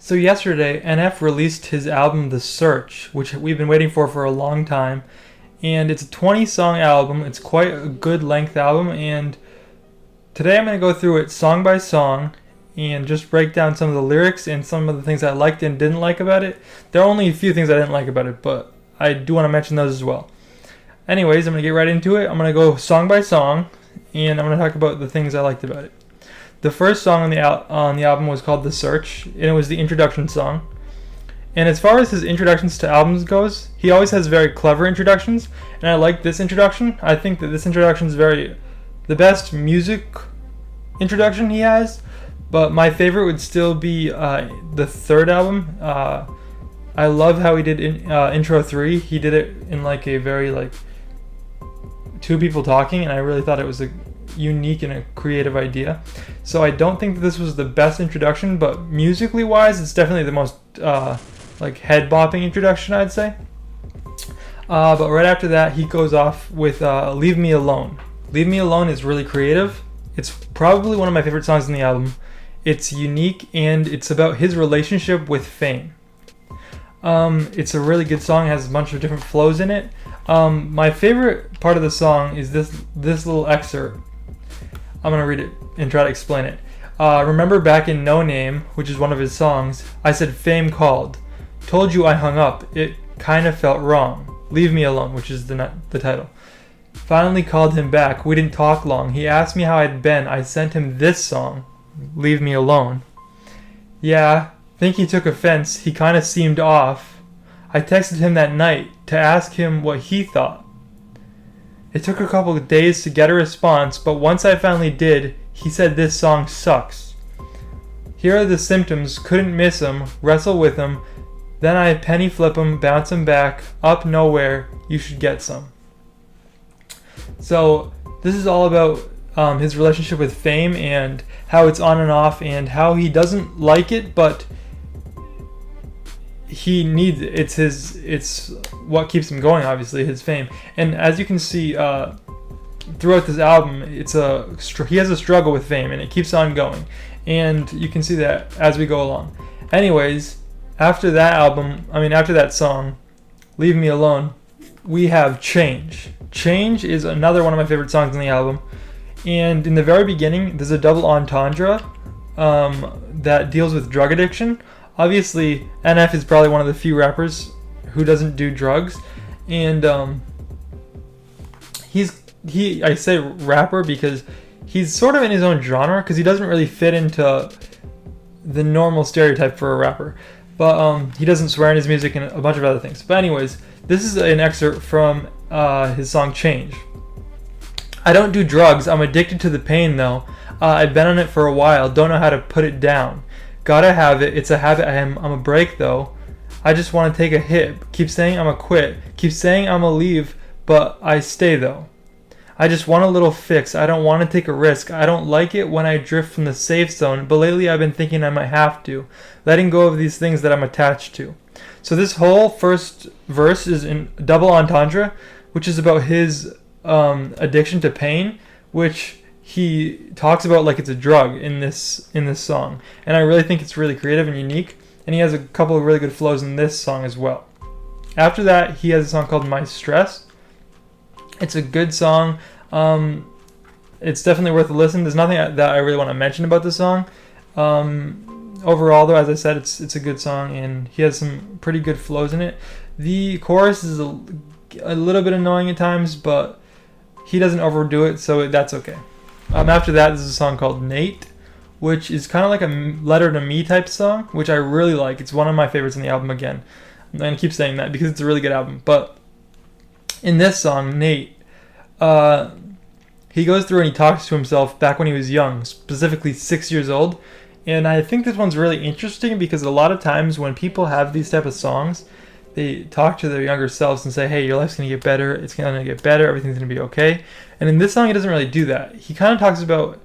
So yesterday, NF released his album The Search, which we've been waiting for a long time. And it's a 20-song album. It's quite a good length album. And today I'm going to go through it song by song and just break down some of the lyrics and some of the things I liked and didn't like about it. There are only a few things I didn't like about it, but I do want to mention those as well. Anyways, I'm going to get right into it. I'm going to go song by song, and I'm going to talk about the things I liked about it. The first song on the album was called The Search, and it was the introduction song. And as far as his introductions to albums goes, he always has very clever introductions, and I like this introduction. I think that this introduction is the best music introduction he has, but my favorite would still be the third album. I love how he did intro 3. He did it in like a very two people talking, and I really thought it was a unique and a creative idea. So I don't think that this was the best introduction, but musically wise, it's definitely the most head bopping introduction, I'd say. But right after that, he goes off with Leave Me Alone. Leave Me Alone is really creative. It's probably one of my favorite songs on the album. It's unique, and it's about his relationship with fame. It's a really good song. It has a bunch of different flows in it. My favorite part of the song is this little excerpt. I'm going to read it and try to explain it. Remember back in No Name, which is one of his songs, I said fame called. Told you I hung up. It kind of felt wrong. Leave Me Alone, which is the title. Finally called him back. We didn't talk long. He asked me how I'd been. I sent him this song, Leave Me Alone. Yeah, think he took offense. He kind of seemed off. I texted him that night to ask him what he thought. It took a couple of days to get a response, but once I finally did, he said this song sucks. Here are the symptoms, couldn't miss him, wrestle with him, then I penny flip him, bounce him back, up nowhere, you should get some. So this is all about his relationship with fame and how it's on and off and how he doesn't like it, but he needs it. It's what keeps him going, obviously, his fame. And as you can see throughout this album, he has a struggle with fame, and it keeps on going. And you can see that as we go along. Anyways, after that song, Leave Me Alone, we have Change. Change is another one of my favorite songs on the album. And in the very beginning, there's a double entendre that deals with drug addiction. Obviously, NF is probably one of the few rappers who doesn't do drugs, and I say rapper because he's sort of in his own genre because he doesn't really fit into the normal stereotype for a rapper, but he doesn't swear in his music and a bunch of other things. But anyways, this is an excerpt from his song Change. I don't do drugs, I'm addicted to the pain though. I've been on it for a while, don't know how to put it down. Gotta have it, it's a habit, I'm a break though. I just want to take a hit, keep saying I'm a quit, keep saying I'm a leave, but I stay though. I just want a little fix, I don't want to take a risk, I don't like it when I drift from the safe zone, but lately I've been thinking I might have to, letting go of these things that I'm attached to. So this whole first verse is in double entendre, which is about his addiction to pain, which he talks about like it's a drug in this song, and I really think it's really creative and unique, and he has a couple of really good flows in this song as well. After that, he has a song called My Stress. It's a good song. It's definitely worth a listen. There's nothing that I really want to mention about the song. Overall, though, as I said, it's a good song, and he has some pretty good flows in it. The chorus is a little bit annoying at times, but he doesn't overdo it, so that's okay. After that, there's a song called Nate, which is kind of like a letter to me type song, which I really like. It's one of my favorites on the album again. I'm going to keep saying that because it's a really good album. But in this song, Nate, he goes through and he talks to himself back when he was young, specifically 6 years old. And I think this one's really interesting because a lot of times when people have these type of songs, they talk to their younger selves and say, hey, your life's going to get better, it's going to get better, everything's going to be okay. And in this song, he doesn't really do that. He kind of talks about,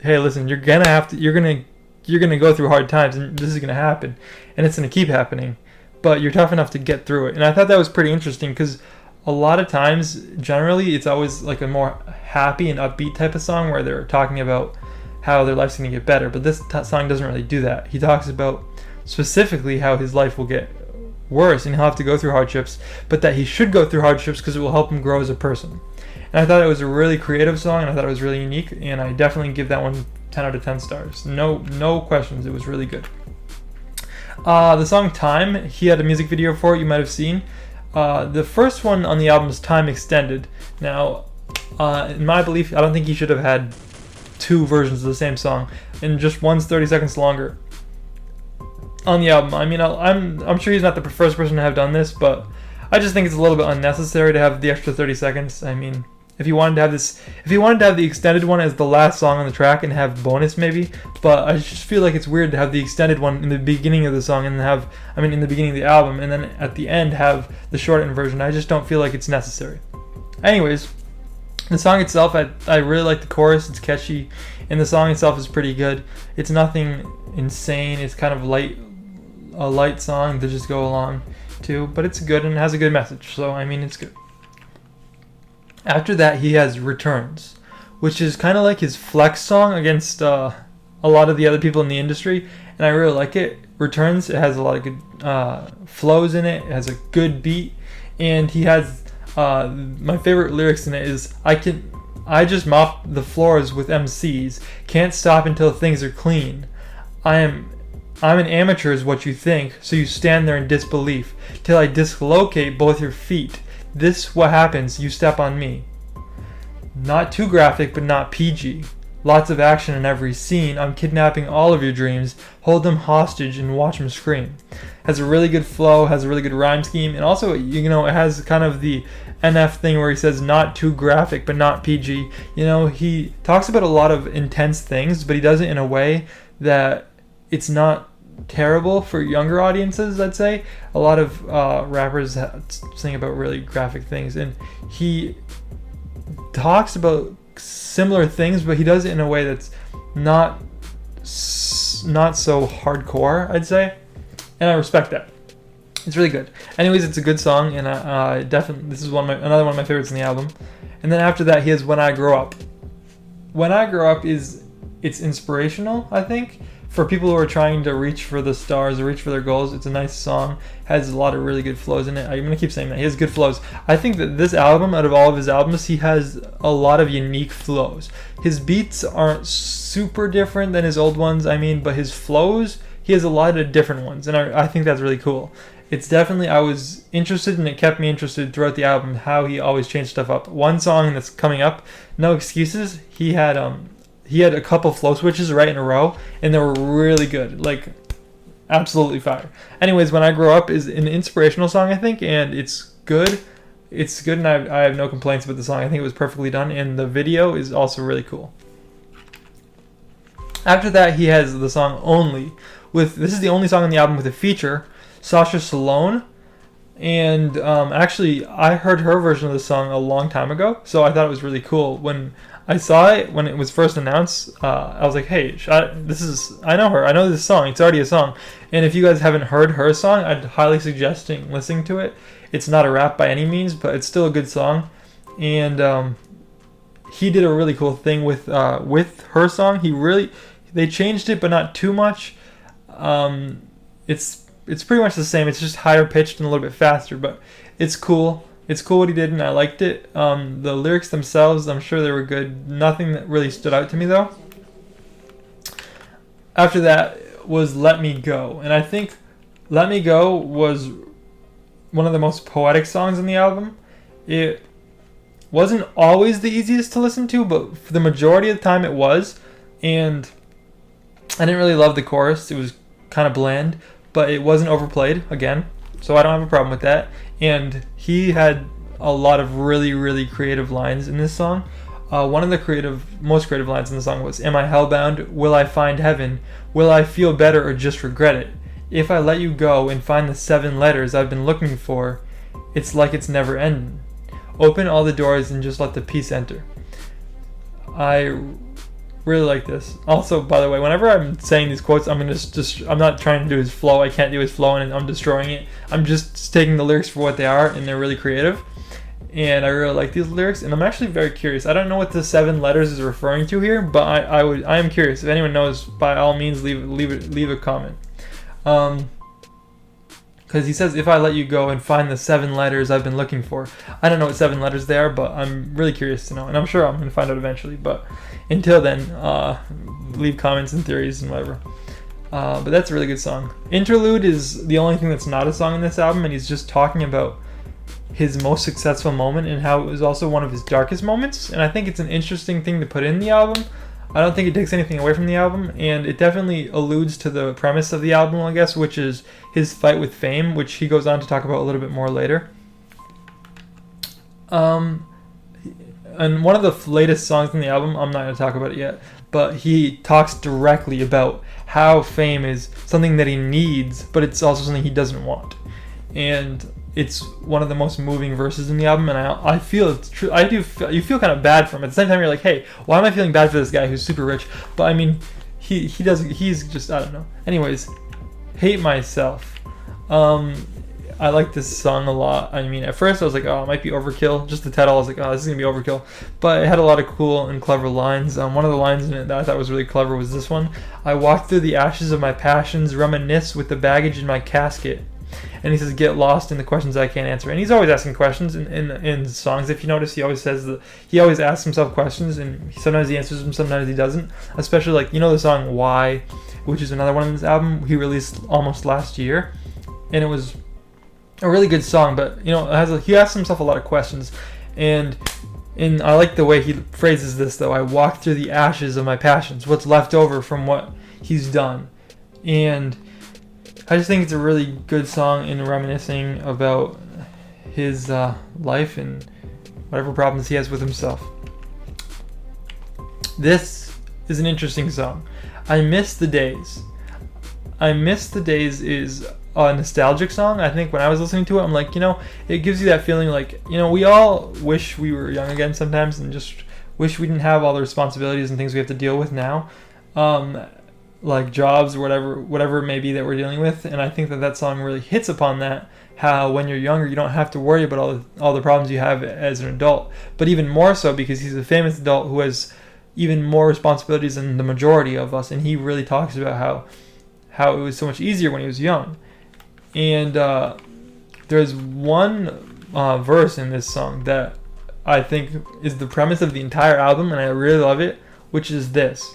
hey, listen, you're going to go through hard times, and this is going to happen, and it's going to keep happening, but you're tough enough to get through it. And I thought that was pretty interesting because a lot of times, generally, it's always like a more happy and upbeat type of song where they're talking about how their life's going to get better. But this song doesn't really do that. He talks about specifically how his life will get worse and he'll have to go through hardships, but that he should go through hardships because it will help him grow as a person. And I thought it was a really creative song, and I thought it was really unique, and I definitely give that one 10 out of 10 stars. No questions. It was really good. The song Time, he had a music video for it, you might have seen. The first one on the album is Time Extended. Now, in my belief, I don't think he should have had two versions of the same song, and just one's 30 seconds longer on the album. I mean, I'm sure he's not the first person to have done this, but I just think it's a little bit unnecessary to have the extra 30 seconds. I mean, if he wanted to have the extended one as the last song on the track and have bonus maybe, but I just feel like it's weird to have the extended one in the beginning of the song and in the beginning of the album, and then at the end have the shortened version. I just don't feel like it's necessary. Anyways, the song itself, I really like the chorus. It's catchy, and the song itself is pretty good. It's nothing insane. It's kind of a light song to just go along to, but it's good and it has a good message. So I mean, it's good. After that, he has Returns, which is kind of like his flex song against a lot of the other people in the industry, and I really like it. Returns, it has a lot of good flows in it. It has a good beat, and he has my favorite lyrics in it is I just mop the floors with MCs. Can't stop until things are clean. I'm an amateur is what you think, so you stand there in disbelief till I dislocate both your feet. This what happens, you step on me. Not too graphic, but not PG. Lots of action in every scene. I'm kidnapping all of your dreams. Hold them hostage and watch them scream. Has a really good flow, has a really good rhyme scheme, and also, it has kind of the NF thing where he says not too graphic, but not PG. He talks about a lot of intense things, but he does it in a way that it's not terrible for younger audiences. I'd say a lot of rappers sing about really graphic things, and he talks about similar things, but he does it in a way that's not so hardcore, I'd say, and I respect that. It's really good. Anyways, it's a good song, and I definitely, this is another one of my favorites in the album. And then after that, he has When I Grow Up. When I Grow Up it's inspirational, I think, for people who are trying to reach for the stars or reach for their goals. It's a nice song, has a lot of really good flows in it. I'm gonna keep saying that he has good flows. I think that this album, out of all of his albums, he has a lot of unique flows. His beats aren't super different than his old ones, but his flows, he has a lot of different ones, and I think that's really cool. It's definitely, I was interested, and it kept me interested throughout the album how he always changed stuff up. One song that's coming up, No Excuses, he had a couple flow switches right in a row, and they were really good, like absolutely fire. Anyways, When I Grow Up is an inspirational song, I think, and it's good. It's good, and I have no complaints about the song. I think it was perfectly done, and the video is also really cool. After that, he has the song Only. This is the only song on the album with a feature, Sasha Salone. And actually, I heard her version of the song a long time ago, so I thought it was really cool. When I saw it, when it was first announced, I was like, hey, I know her. I know this song. It's already a song. And if you guys haven't heard her song, I'd highly suggest listening to it. It's not a rap by any means, but it's still a good song. And he did a really cool thing with her song. They changed it, but not too much. It's pretty much the same. It's just higher pitched and a little bit faster, but it's cool. It's cool what he did, and I liked it. The lyrics themselves, I'm sure they were good. Nothing that really stood out to me, though. After that was Let Me Go, and I think Let Me Go was one of the most poetic songs on the album. It wasn't always the easiest to listen to, but for the majority of the time it was, and I didn't really love the chorus. It was kind of bland, but it wasn't overplayed, again, so I don't have a problem with that. And he had a lot of really, really creative lines in this song. One of the most creative lines in the song was, am I hellbound? Will I find heaven? Will I feel better or just regret it? If I let you go and find the 7 letters I've been looking for, it's like it's never ending. Open all the doors and just let the peace enter. I really like this. Also, by the way, whenever I'm saying these quotes, I'm not trying to do his flow. I can't do his flow, and I'm destroying it. I'm just taking the lyrics for what they are, and they're really creative. And I really like these lyrics, and I'm actually very curious. I don't know what the 7 letters is referring to here, but I am curious. If anyone knows, by all means, leave a comment. Because he says, if I let you go and find the 7 letters I've been looking for. I don't know what 7 letters they are, but I'm really curious to know. And I'm sure I'm going to find out eventually. But until then, leave comments and theories and whatever. But that's a really good song. Interlude is the only thing that's not a song in this album. And he's just talking about his most successful moment and how it was also one of his darkest moments. And I think it's an interesting thing to put in the album. I don't think it takes anything away from the album, and it definitely alludes to the premise of the album, I guess, which is his fight with fame, which he goes on to talk about a little bit more later. And one of the latest songs in the album, I'm not going to talk about it yet, but he talks directly about how fame is something that he needs, but it's also something he doesn't want. And it's one of the most moving verses in the album, and I feel it's true. You feel kind of bad for him. At the same time, you're like, hey, why am I feeling bad for this guy who's super rich? But I mean, he's just, I don't know. Anyways, Hate Myself. I like this song a lot. I mean, at first I was like, oh, it might be overkill. Just the title, I was like, oh, this is gonna be overkill. But it had a lot of cool and clever lines. One of the lines in it that I thought was really clever was this one: I walk through the ashes of my passions, reminisce with the baggage in my casket. And he says, get lost in the questions I can't answer. And he's always asking questions in songs. If you notice, he always says that he always asks himself questions, and sometimes he answers them, sometimes he doesn't. Especially like, you know, the song Why, which is another one in this album he released almost last year, and it was a really good song. But you know, he asks himself a lot of questions, and I like the way he phrases this though. I walk through the ashes of my passions, what's left over from what he's done, and I just think it's a really good song in reminiscing about his life and whatever problems he has with himself. This is an interesting song. I Miss the Days. I Miss the Days is a nostalgic song. I think when I was listening to it, I'm like, you know, it gives you that feeling like, you know, we all wish we were young again sometimes and just wish we didn't have all the responsibilities and things we have to deal with now. Like jobs or whatever it may be that we're dealing with, and I think that song really hits upon that. How when you're younger, you don't have to worry about all the problems you have as an adult, but even more so because he's a famous adult who has even more responsibilities than the majority of us, and he really talks about how it was so much easier when he was young. And there's one verse in this song that I think is the premise of the entire album, and I really love it, which is this: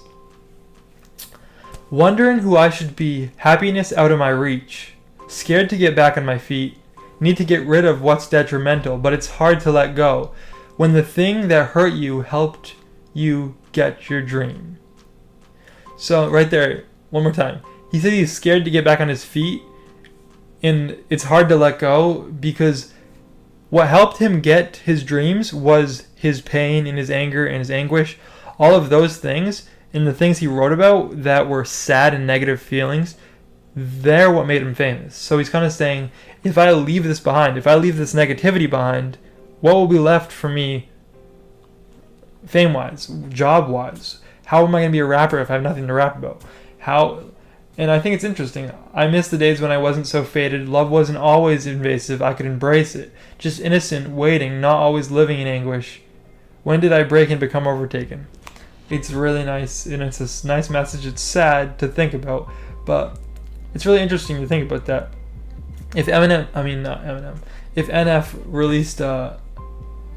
wondering who I should be, happiness out of my reach. Scared to get back on my feet. Need to get rid of what's detrimental, but it's hard to let go. When the thing that hurt you helped you get your dream. So right there, one more time. He said he's scared to get back on his feet, and it's hard to let go because what helped him get his dreams was his pain and his anger and his anguish. All of those things. And the things he wrote about that were sad and negative feelings, they're what made him famous. So he's kind of saying, if I leave this behind, if I leave this negativity behind, what will be left for me fame-wise, job-wise? How am I going to be a rapper if I have nothing to rap about? And I think it's interesting. I miss the days when I wasn't so faded. Love wasn't always invasive. I could embrace it. Just innocent, waiting, not always living in anguish. When did I break and become overtaken? It's really nice, and it's a nice message. It's sad to think about, but it's really interesting to think about that. If if NF released a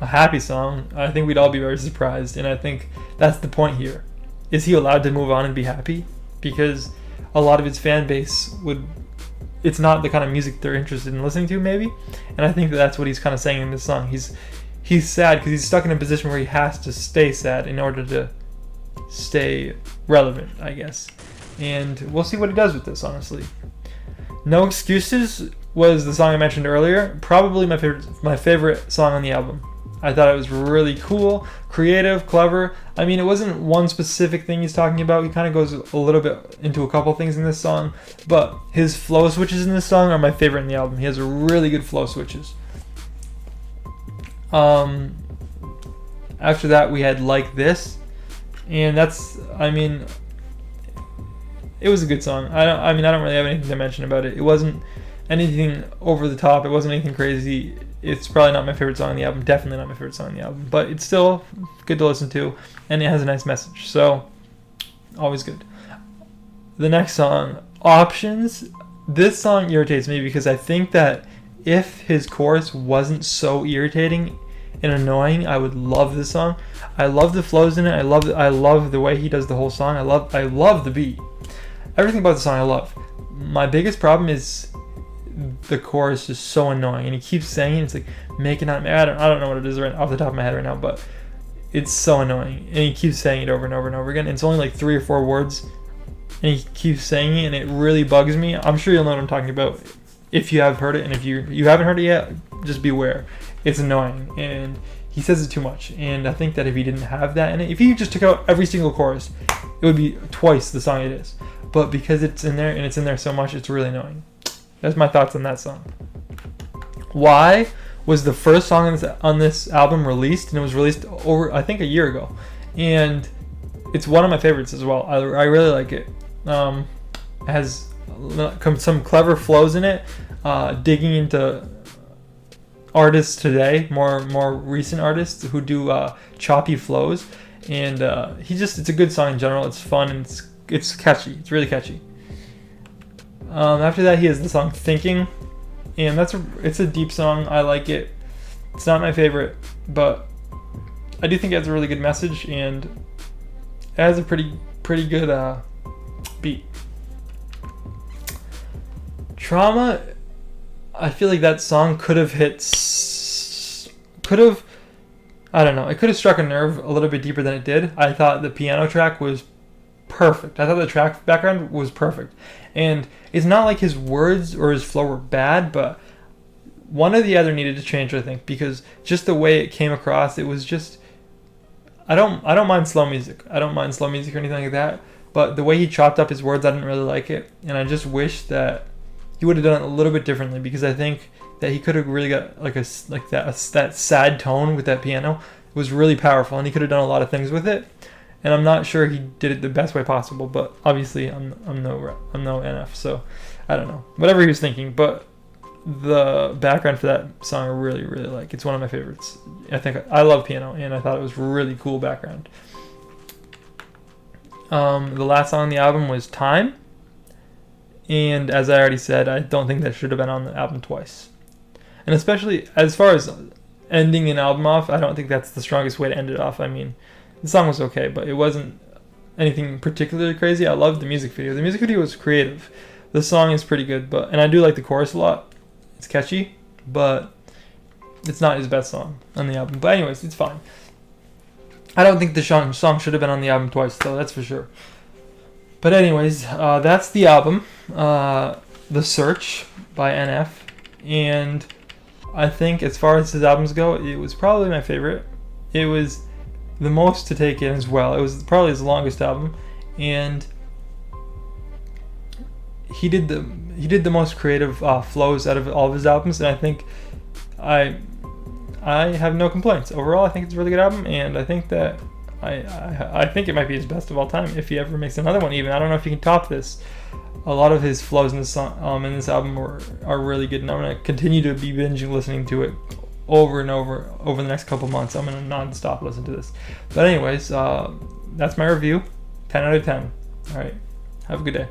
happy song, I think we'd all be very surprised, and I think that's the point here. Is he allowed to move on and be happy? Because a lot of his fan base it's not the kind of music they're interested in listening to, maybe, and I think that's what he's kind of saying in this song. He's sad because he's stuck in a position where he has to stay sad in order to stay relevant, I guess. And we'll see what he does with this, honestly. No Excuses was the song I mentioned earlier. Probably my favorite song on the album. I thought it was really cool, creative, clever. I mean, it wasn't one specific thing he's talking about. He kind of goes a little bit into a couple things in this song, but his flow switches in this song are my favorite in the album. He has really good flow switches. After that, we had Like This. And it was a good song. I don't really have anything to mention about it. It wasn't anything over the top. It wasn't anything crazy. It's probably not my favorite song on the album. Definitely not my favorite song on the album. But it's still good to listen to, and it has a nice message. So, always good. The next song, Options. this song irritates me because I think that if his chorus wasn't so irritating and annoying, I would love this song. I love the flows in it. I love the way he does the whole song. I love the beat. Everything about the song I love. My biggest problem is the chorus is so annoying, and he keeps saying it. It's like making out. I don't know what it is right off the top of my head right now, but it's so annoying, and he keeps saying it over and over and over again. And it's only like 3 or 4 words, and he keeps saying it, and it really bugs me. I'm sure you'll know what I'm talking about if you have heard it, and if you haven't heard it yet, just beware. It's annoying, and he says it too much. And I think that if he didn't have that in it, if he just took out every single chorus, it would be twice the song it is. But because it's in there, and it's in there so much, it's really annoying. That's my thoughts on that song. Why was the first song on this album released, and it was released over, I think, a year ago. And it's one of my favorites as well. I really like it. It has some clever flows in it, digging into artists today, more recent artists who do choppy flows. And it's a good song in general. It's fun, and it's catchy. It's really catchy. After that, he has the song "Thinking," and it's a deep song. I like it. It's not my favorite, but I do think it has a really good message, and it has a pretty good beat. "Trauma," I feel like that song could have I don't know, it could have struck a nerve a little bit deeper than it did. I thought the piano track was perfect. I thought the track background was perfect. And it's not like his words or his flow were bad, but one or the other needed to change, I think, because just the way it came across, it was just, I don't mind slow music. I don't mind slow music or anything like that, but the way he chopped up his words, I didn't really like it. And I just wish that he would have done it a little bit differently, because I think that he could have really got that sad tone with that piano. It was really powerful, and he could have done a lot of things with it. And I'm not sure he did it the best way possible, but obviously I'm no NF, so I don't know. Whatever he was thinking, but the background for that song I really, really like. It's one of my favorites. I love piano, and I thought it was really cool background. The last song on the album was "Time," and as I already said, I don't think that should have been on the album twice. And especially as far as ending an album off, I don't think that's the strongest way to end it off. I mean, the song was okay, but it wasn't anything particularly crazy. I loved the music video. The music video was creative. The song is pretty good, and I do like the chorus a lot. It's catchy, but it's not his best song on the album. But anyways, it's fine. I don't think the song should have been on the album twice, though, that's for sure. But anyways, that's the album, The Search by NF. And I think as far as his albums go, it was probably my favorite. It was the most to take in as well. It was probably his longest album, and he did the most creative flows out of all of his albums, and I think I have no complaints. Overall, I think it's a really good album, and I think that I think it might be his best of all time if he ever makes another one. Even I don't know if he can top this. A lot of his flows in this song, in this album are really good, and I'm gonna continue to be binging listening to it over and over the next couple months. I'm gonna non-stop listen to this. But anyways, that's my review. 10 out of 10. All right, have a good day.